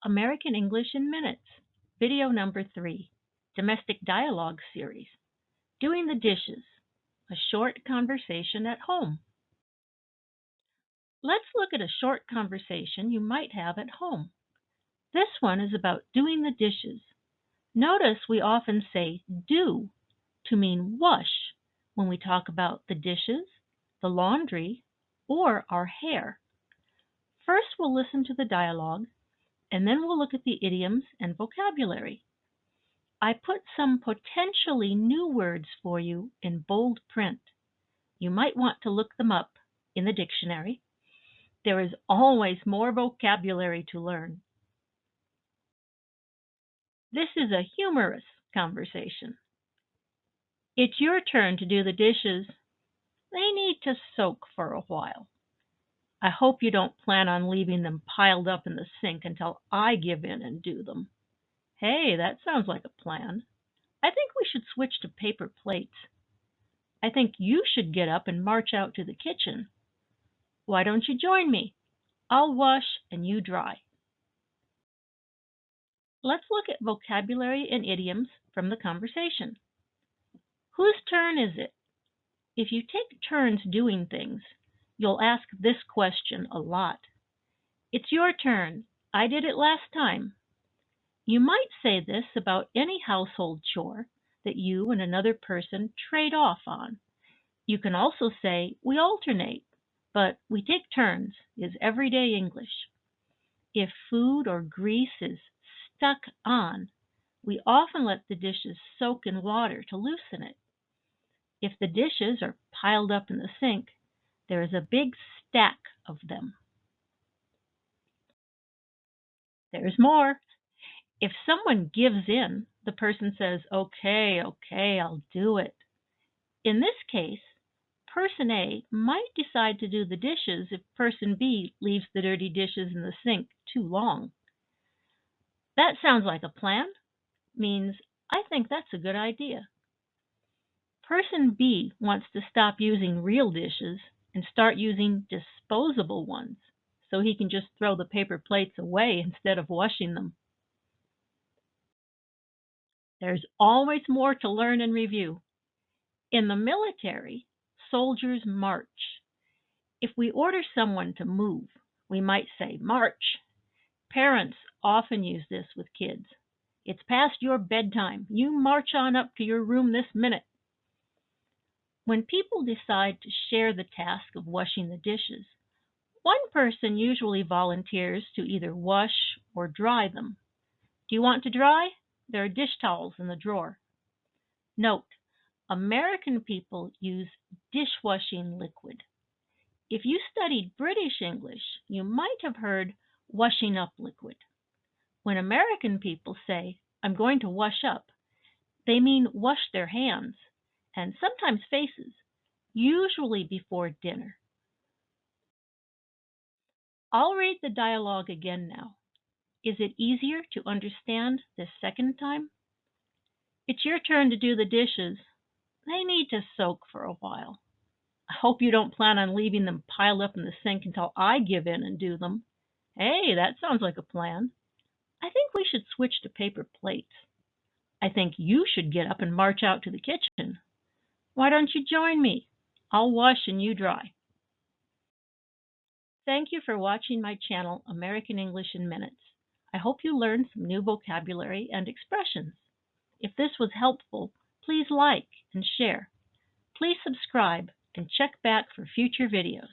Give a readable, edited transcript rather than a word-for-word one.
American English in Minutes, video number 3, Domestic Dialogue Series, Doing the Dishes, a short conversation at home. Let's look at a short conversation you might have at home. This one is about doing the dishes. Notice we often say do to mean wash when we talk about the dishes, the laundry, or our hair. First, we'll listen to the dialogue, and then we'll look at the idioms and vocabulary. I put some potentially new words for you in bold print. You might want to look them up in the dictionary. There is always more vocabulary to learn. This is a humorous conversation. It's your turn to do the dishes. They need to soak for a while. I hope you don't plan on leaving them piled up in the sink until I give in and do them. Hey, that sounds like a plan. I think we should switch to paper plates. I think you should get up and march out to the kitchen. Why don't you join me? I'll wash and you dry. Let's look at vocabulary and idioms from the conversation. Whose turn is it? If you take turns doing things, you'll ask this question a lot. It's your turn. I did it last time. You might say this about any household chore that you and another person trade off on. You can also say we alternate, but we take turns is everyday English. If food or grease is stuck on, we often let the dishes soak in water to loosen it. If the dishes are piled up in the sink, there is a big stack of them. There's more. If someone gives in, the person says, okay, I'll do it. In this case, person A might decide to do the dishes if person B leaves the dirty dishes in the sink too long. That sounds like a plan. Means I think that's a good idea. Person B wants to stop using real dishes and start using disposable ones so he can just throw the paper plates away instead of washing them. There's always more to learn and review. In the military, soldiers march. If we order someone to move, we might say march. Parents often use this with kids. It's past your bedtime. You march on up to your room this minute. When people decide to share the task of washing the dishes, one person usually volunteers to either wash or dry them. Do you want to dry? There are dish towels in the drawer. Note, American people use dishwashing liquid. If you studied British English, you might have heard washing up liquid. When American people say, I'm going to wash up, they mean wash their hands, and sometimes faces, usually before dinner. I'll read the dialogue again now. Is it easier to understand this second time? It's your turn to do the dishes. They need to soak for a while. I hope you don't plan on leaving them piled up in the sink until I give in and do them. Hey, that sounds like a plan. I think we should switch to paper plates. I think you should get up and march out to the kitchen. Why don't you join me? I'll wash and you dry. Thank you for watching my channel, American English in Minutes. I hope you learned some new vocabulary and expressions. If this was helpful, please like and share. Please subscribe and check back for future videos.